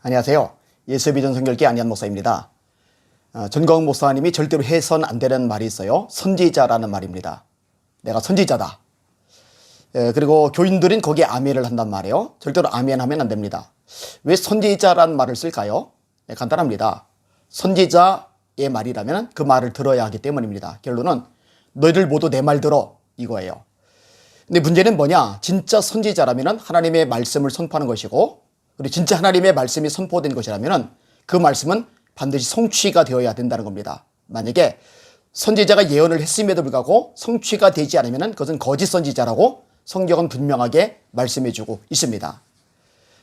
안녕하세요. 예수비전 선교회 안희한 목사입니다. 전광훈 목사님이 절대로 해선 안 되는 말이 있어요. 선지자라는 말입니다. 내가 선지자다. 그리고 교인들은 거기에 아멘을 한단 말이에요. 절대로 아멘 하면 안 됩니다. 왜 선지자라는 말을 쓸까요? 간단합니다. 선지자의 말이라면 그 말을 들어야 하기 때문입니다. 결론은 너희들 모두 내 말 들어 이거예요. 근데 문제는 뭐냐? 진짜 선지자라면 하나님의 말씀을 선포하는 것이고, 그리고 진짜 하나님의 말씀이 선포된 것이라면 그 말씀은 반드시 성취가 되어야 된다는 겁니다. 만약에 선지자가 예언을 했음에도 불구하고 성취가 되지 않으면 그것은 거짓 선지자라고 성경은 분명하게 말씀해주고 있습니다.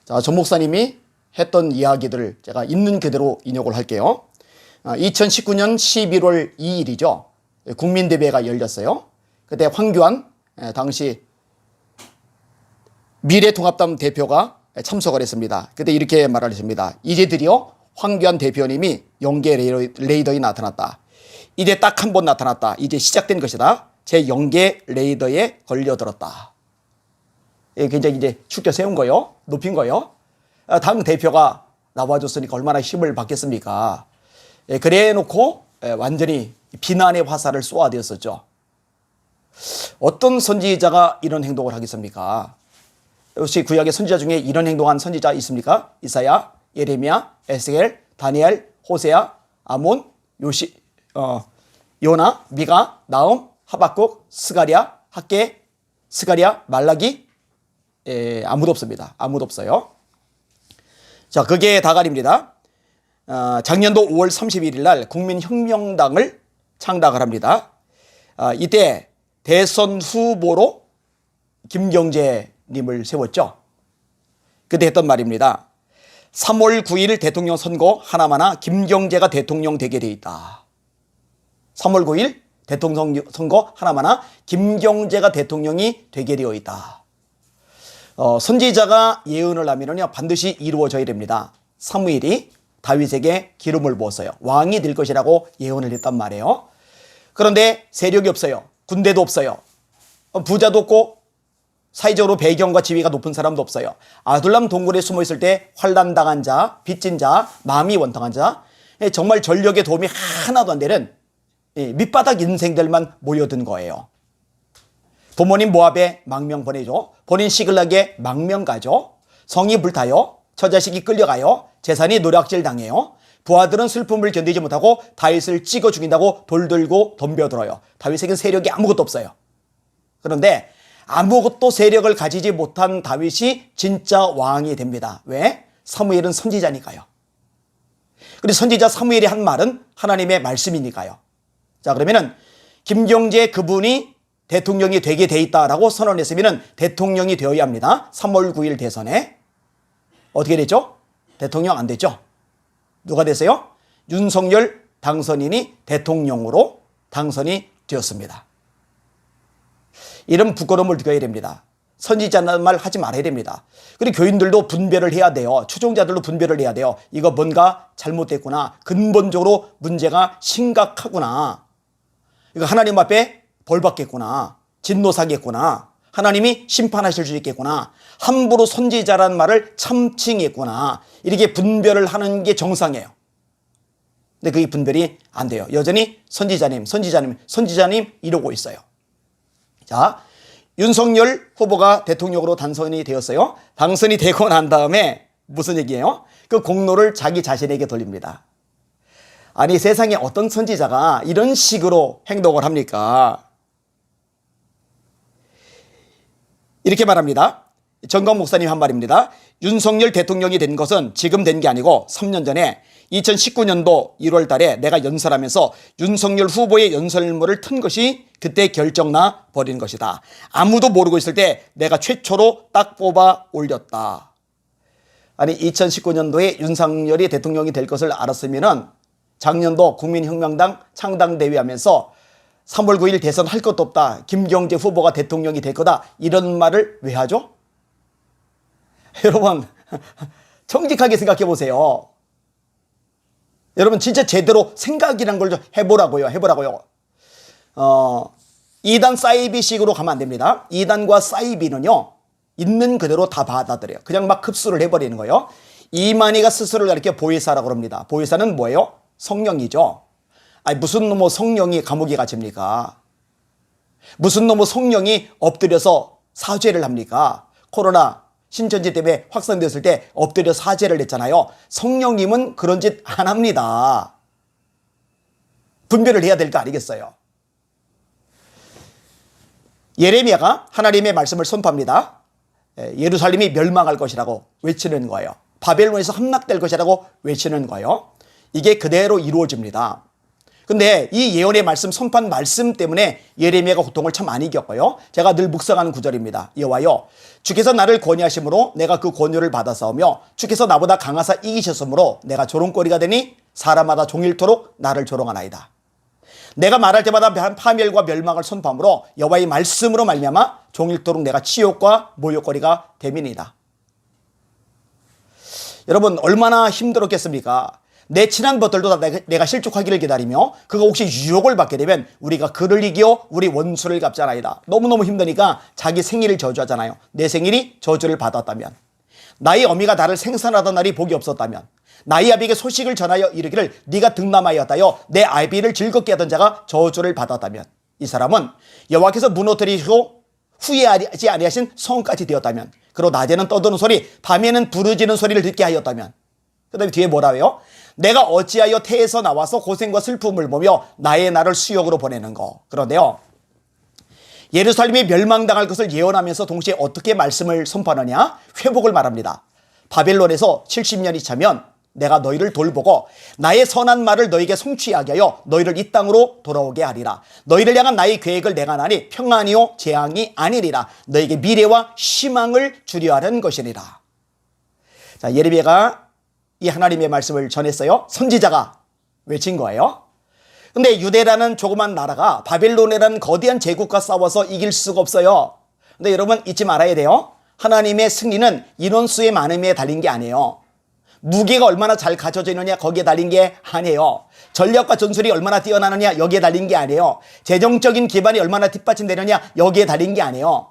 자, 전 목사님이 했던 이야기들을 제가 있는 그대로 인용을 할게요. 2019년 11월 2일이죠. 국민대회가 열렸어요. 그때 황교안 당시 미래통합당 대표가 참석을 했습니다. 그때 이렇게 말을 했습니다. 이제 드디어 황교안 대표님이 영계 레이더에 나타났다. 이제 딱 한 번 나타났다. 이제 시작된 것이다. 제 영계 레이더에 걸려들었다. 굉장히 이제 축켜 세운 거요. 높인 거요. 당 대표가 나와줬으니까 얼마나 힘을 받겠습니까? 그래 놓고 완전히 비난의 화살을 쏘아대었었죠. 어떤 선지자가 이런 행동을 하겠습니까? 혹시 구약의 선지자 중에 이런 행동한 선지자 있습니까? 이사야, 예레미야, 에스겔, 다니엘, 호세아, 아몬, 요나, 미가, 나움, 하박국, 스가랴, 학개, 스가랴, 말라기, 아무도 없습니다. 아무도 없어요. 자, 그게 다갈입니다. 작년도 5월 31일 날 국민혁명당을 창당을 합니다. 이때 대선 후보로 김경재님을 세웠죠. 그때 했던 말입니다. 3월 9일 대통령 선거 하나마나 김경재가 대통령 되게 돼 있다. 3월 9일 대통령 선거 하나마나 김경재가 대통령이 되게 되어 있다. 선지자가 예언을 하면요 반드시 이루어져야 됩니다. 사무엘이 다윗에게 기름을 부었어요. 왕이 될 것이라고 예언을 했단 말이에요. 그런데 세력이 없어요. 군대도 없어요. 부자도 없고 사회적으로 배경과 지위가 높은 사람도 없어요. 아둘람 동굴에 숨어 있을 때 환난당한 자, 빚진 자, 마음이 원통한 자, 정말 전력의 도움이 하나도 안 되는 밑바닥 인생들만 모여든 거예요. 부모님 모압에 망명 보내죠. 본인 시글락에 망명 가죠. 성이 불타요. 처자식이 끌려가요. 재산이 노략질 당해요. 부하들은 슬픔을 견디지 못하고 다윗을 찍어 죽인다고 돌 들고 덤벼들어요. 다윗에겐 세력이 아무것도 없어요. 그런데 아무것도 세력을 가지지 못한 다윗이 진짜 왕이 됩니다. 왜? 사무엘은 선지자니까요. 그리고 선지자 사무엘이 한 말은 하나님의 말씀이니까요. 자, 그러면은 김경재 그분이 대통령이 되게 돼 있다라고 선언했으면 대통령이 되어야 합니다. 3월 9일 대선에. 어떻게 됐죠? 대통령 안 됐죠? 누가 됐어요? 윤석열 당선인이 대통령으로 당선이 되었습니다. 이런 부끄러움을 느껴야 됩니다. 선지자라는 말 하지 말아야 됩니다. 그리고 교인들도 분별을 해야 돼요. 추종자들도 분별을 해야 돼요. 이거 뭔가 잘못됐구나. 근본적으로 문제가 심각하구나. 이거 하나님 앞에 벌 받겠구나. 진노 사겠구나. 하나님이 심판하실 수 있겠구나. 함부로 선지자라는 말을 참칭했구나. 이렇게 분별을 하는 게 정상이에요. 근데 그게 분별이 안 돼요. 여전히 선지자님 이러고 있어요. 자, 윤석열 후보가 대통령으로 당선이 되었어요. 당선이 되고 난 다음에 무슨 얘기예요? 그 공로를 자기 자신에게 돌립니다. 아니, 세상에 어떤 선지자가 이런 식으로 행동을 합니까? 이렇게 말합니다. 정광 목사님 한 말입니다. 윤석열 대통령이 된 것은 지금 된 게 아니고 3년 전에 2019년도 1월 달에 내가 연설하면서 윤석열 후보의 연설문을 튼 것이 그때 결정나 버린 것이다. 아무도 모르고 있을 때 내가 최초로 딱 뽑아 올렸다. 아니, 2019년도에 윤석열이 대통령이 될 것을 알았으면 작년도 국민혁명당 창당대회 하면서 3월 9일 대선 할 것도 없다. 김경재 후보가 대통령이 될 거다. 이런 말을 왜 하죠? 여러분, 정직하게 생각해 보세요. 여러분, 진짜 제대로 생각이란 걸 좀 해보라고요. 2단 사이비식으로 가면 안 됩니다. 2단과 사이비는요, 있는 그대로 다 받아들여요. 그냥 막 흡수를 해버리는 거예요. 이만희가 스스로를 가리켜 보혜사라고 합니다. 보혜사는 뭐예요? 성령이죠. 아니 무슨 놈의 성령이 감옥에 갇힙니까? 무슨 놈의 성령이 엎드려서 사죄를 합니까? 코로나 신천지 때문에 확산됐을 때 엎드려 사죄를 했잖아요. 성령님은 그런 짓 안 합니다. 분별을 해야 될 거 아니겠어요? 예레미야가 하나님의 말씀을 선포합니다. 예루살렘이 멸망할 것이라고 외치는 거예요. 바벨론에서 함락될 것이라고 외치는 거예요. 이게 그대로 이루어집니다. 근데 이 예언의 말씀, 선포한 말씀 때문에 예레미야가 고통을 참 많이 겪어요. 제가 늘 묵상하는 구절입니다. 여호와여, 주께서 나를 권유하심으로 내가 그 권유를 받아서오며 주께서 나보다 강하사 이기셨으므로 내가 조롱거리가 되니 사람마다 종일토록 나를 조롱하나이다. 내가 말할 때마다 파멸과 멸망을 선포함으로 여호와의 말씀으로 말미암아 종일토록 내가 치욕과 모욕거리가 됨이니이다. 여러분 얼마나 힘들었겠습니까? 내 친한 것들도 다 내가 실족하기를 기다리며 그가 혹시 유혹을 받게 되면 우리가 그를 이겨 우리 원수를 갚잖아이다. 너무너무 힘드니까 자기 생일을 저주하잖아요. 내 생일이 저주를 받았다면, 나의 어미가 나를 생산하던 날이 복이 없었다면, 나의 아비에게 소식을 전하여 이르기를 네가 득남하였다여 내 아비를 즐겁게 하던 자가 저주를 받았다면, 이 사람은 여호와께서 무너뜨리시고 후회하지 아니하신 성까지 되었다면, 그리고 낮에는 떠드는 소리 밤에는 부르짖는 소리를 듣게 하였다면, 그 다음에 뒤에 뭐라고요? 내가 어찌하여 태에서 나와서 고생과 슬픔을 보며 나의 날을 수욕으로 보내는 거. 그런데요, 예루살렘이 멸망당할 것을 예언하면서 동시에 어떻게 말씀을 선포하느냐? 회복을 말합니다. 바벨론에서 70년이 차면 내가 너희를 돌보고 나의 선한 말을 너희에게 성취하게 하여 너희를 이 땅으로 돌아오게 하리라. 너희를 향한 나의 계획을 내가 하니 평안이요 재앙이 아니리라. 너희에게 미래와 희망을 주려 하는 것이니라. 자, 예레미야가 이 하나님의 말씀을 전했어요. 선지자가 외친 거예요. 근데 유대라는 조그만 나라가 바벨론이라는 거대한 제국과 싸워서 이길 수가 없어요. 근데 여러분 잊지 말아야 돼요. 하나님의 승리는 인원수의 많음에 달린 게 아니에요. 무기가 얼마나 잘 갖춰져 있느냐 거기에 달린 게 아니에요. 전략과 전술이 얼마나 뛰어나느냐 여기에 달린 게 아니에요. 재정적인 기반이 얼마나 뒷받침되느냐 여기에 달린 게 아니에요.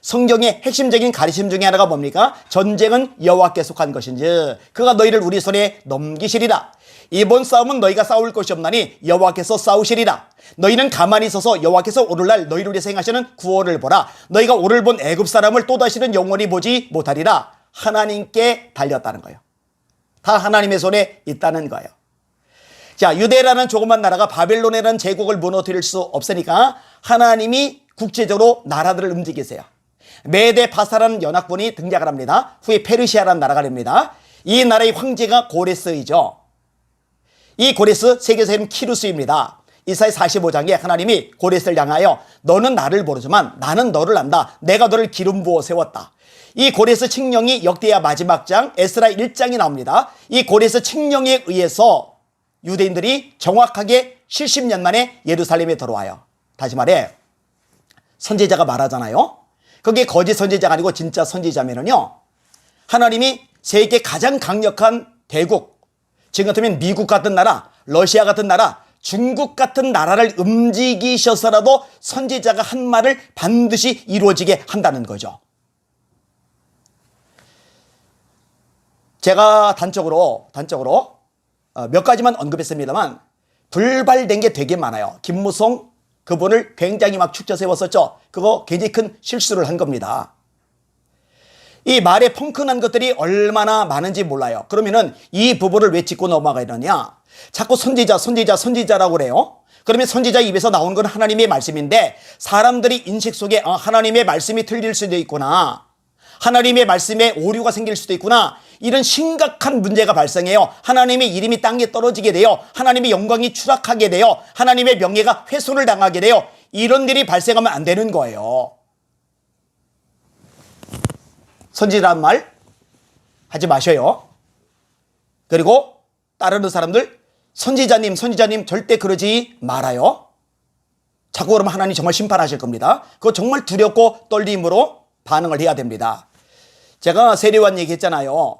성경의 핵심적인 가르침 중에 하나가 뭡니까? 전쟁은 여호와께 속한 것인지 그가 너희를 우리 손에 넘기시리라. 이번 싸움은 너희가 싸울 것이 없나니 여호와께서 싸우시리라. 너희는 가만히 서서 여호와께서 오늘날 너희를 위해서 행하시는 구원을 보라. 너희가 오늘 본 애굽 사람을 또다시는 영원히 보지 못하리라. 하나님께 달렸다는 거예요. 다 하나님의 손에 있다는 거예요. 자, 유대라는 조그만 나라가 바벨론이라는 제국을 무너뜨릴 수 없으니까 하나님이 국제적으로 나라들을 움직이세요. 메데 바사라는 연합군이 등장을 합니다. 후에 페르시아라는 나라가 됩니다. 이 나라의 황제가 고레스이죠. 이 고레스 세계에서 이름 키루스입니다. 이사야 45장에 하나님이 고레스를 향하여 너는 나를 모르지만 나는 너를 안다. 내가 너를 기름 부어 세웠다. 이 고레스 칙령이 역대하 마지막 장 에스라 1장이 나옵니다. 이 고레스 칙령에 의해서 유대인들이 정확하게 70년 만에 예루살렘에 들어와요. 다시 말해 선지자가 말하잖아요. 그게 거짓 선지자가 아니고 진짜 선지자면은요, 하나님이 세계 가장 강력한 대국, 지금 같으면 미국 같은 나라, 러시아 같은 나라, 중국 같은 나라를 움직이셔서라도 선지자가 한 말을 반드시 이루어지게 한다는 거죠. 제가 단적으로 몇 가지만 언급했습니다만 불발된 게 되게 많아요. 김무성 그분을 굉장히 막 축져 세웠었죠. 그거 굉장히 큰 실수를 한 겁니다. 이 말에 펑크난 것들이 얼마나 많은지 몰라요. 그러면은 이 부분을 왜 짚고 넘어가느냐? 자꾸 선지자라고 그래요. 그러면 선지자 입에서 나온 건 하나님의 말씀인데 사람들이 인식 속에 하나님의 말씀이 틀릴 수도 있구나. 하나님의 말씀에 오류가 생길 수도 있구나. 이런 심각한 문제가 발생해요. 하나님의 이름이 땅에 떨어지게 돼요. 하나님의 영광이 추락하게 돼요. 하나님의 명예가 훼손을 당하게 돼요. 이런 일이 발생하면 안 되는 거예요. 선지자란 말 하지 마셔요. 그리고 따르는 사람들 선지자님 절대 그러지 말아요. 자꾸 그러면 하나님 정말 심판하실 겁니다. 그거 정말 두렵고 떨림으로 반응을 해야 됩니다. 제가 세례요한 얘기했잖아요.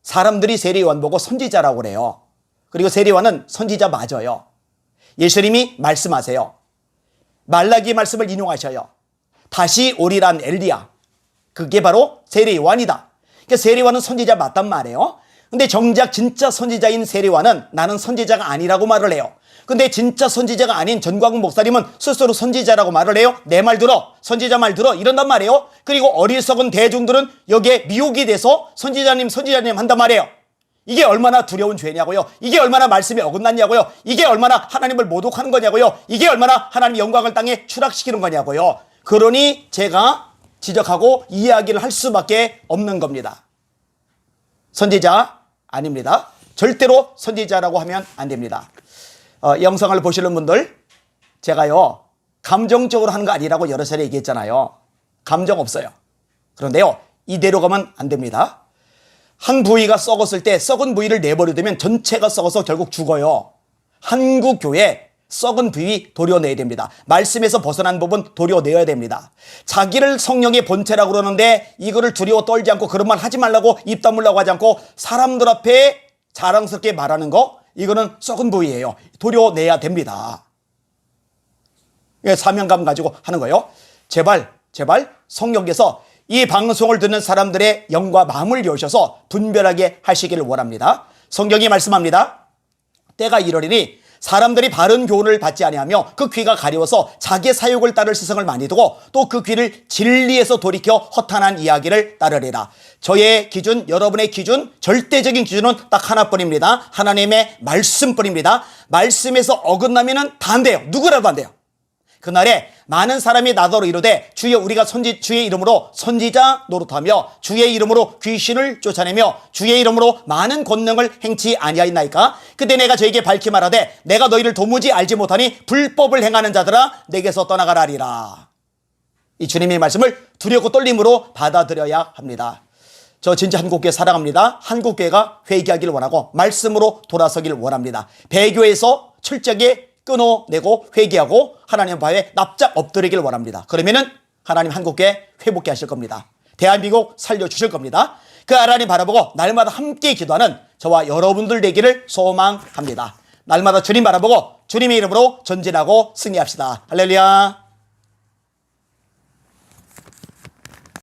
사람들이 세례요한 보고 선지자라고 그래요. 그리고 세례요한은 선지자 맞아요. 예수님이 말씀하세요. 말라기 말씀을 인용하셔요. 다시 오리란 엘리야. 그게 바로 세례요한이다. 그러니까 세례요한은 선지자 맞단 말이에요. 근데 정작 진짜 선지자인 세례요한은 나는 선지자가 아니라고 말을 해요. 근데 진짜 선지자가 아닌 전광훈 목사님은 스스로 선지자라고 말을 해요. 내 말 들어, 선지자 말 들어, 이런단 말이에요. 그리고 어리석은 대중들은 여기에 미혹이 돼서 선지자님 한단 말이에요. 이게 얼마나 두려운 죄냐고요. 이게 얼마나 말씀이 어긋났냐고요. 이게 얼마나 하나님을 모독하는 거냐고요. 이게 얼마나 하나님 영광을 땅에 추락시키는 거냐고요. 그러니 제가 지적하고 이야기를 할 수밖에 없는 겁니다. 선지자 아닙니다. 절대로 선지자라고 하면 안 됩니다. 영상을 보시는 분들, 제가요 감정적으로 하는 거 아니라고 여러 차례 얘기했잖아요. 감정 없어요. 그런데요, 이대로 가면 안 됩니다. 한 부위가 썩었을 때 썩은 부위를 내버려두면 전체가 썩어서 결국 죽어요. 한국 교회 썩은 부위 도려내야 됩니다. 말씀에서 벗어난 부분 도려내야 됩니다. 자기를 성령의 본체라고 그러는데 이거를 두려워 떨지 않고 그런 말 하지 말라고 입 다물라고 하지 않고 사람들 앞에 자랑스럽게 말하는 거, 이거는 썩은 부위예요. 도려내야 됩니다. 사명감 가지고 하는 거예요. 제발 성령께서 이 방송을 듣는 사람들의 영과 마음을 여셔서 분별하게 하시기를 원합니다. 성경이 말씀합니다. 때가 이러리니 사람들이 바른 교훈을 받지 아니하며 그 귀가 가려워서 자기의 사욕을 따를 시성을 많이 두고 또 그 귀를 진리에서 돌이켜 허탄한 이야기를 따르리라. 저의 기준, 여러분의 기준, 절대적인 기준은 딱 하나뿐입니다. 하나님의 말씀뿐입니다. 말씀에서 어긋나면은 다 안 돼요. 누구라도 안 돼요. 그날에 많은 사람이 나더러 이르되 주여 우리가 주의 이름으로 선지자 노릇하며 주의 이름으로 귀신을 쫓아내며 주의 이름으로 많은 권능을 행치 아니하였나이까. 그때 내가 저에게 밝히 말하되 내가 너희를 도무지 알지 못하니 불법을 행하는 자들아 내게서 떠나가라 하리라. 이 주님의 말씀을 두렵고 떨림으로 받아들여야 합니다. 저 진짜 한국교회 사랑합니다. 한국교회가 회개하기를 원하고 말씀으로 돌아서기를 원합니다. 배교에서 철저하게 끊어내고 회개하고 하나님 바에 납작 엎드리길 원합니다. 그러면은 하나님 한국교회 회복케 하실 겁니다. 대한민국 살려주실 겁니다. 그 하나님 바라보고 날마다 함께 기도하는 저와 여러분들 되기를 소망합니다. 날마다 주님 바라보고 주님의 이름으로 전진하고 승리합시다. 할렐루야.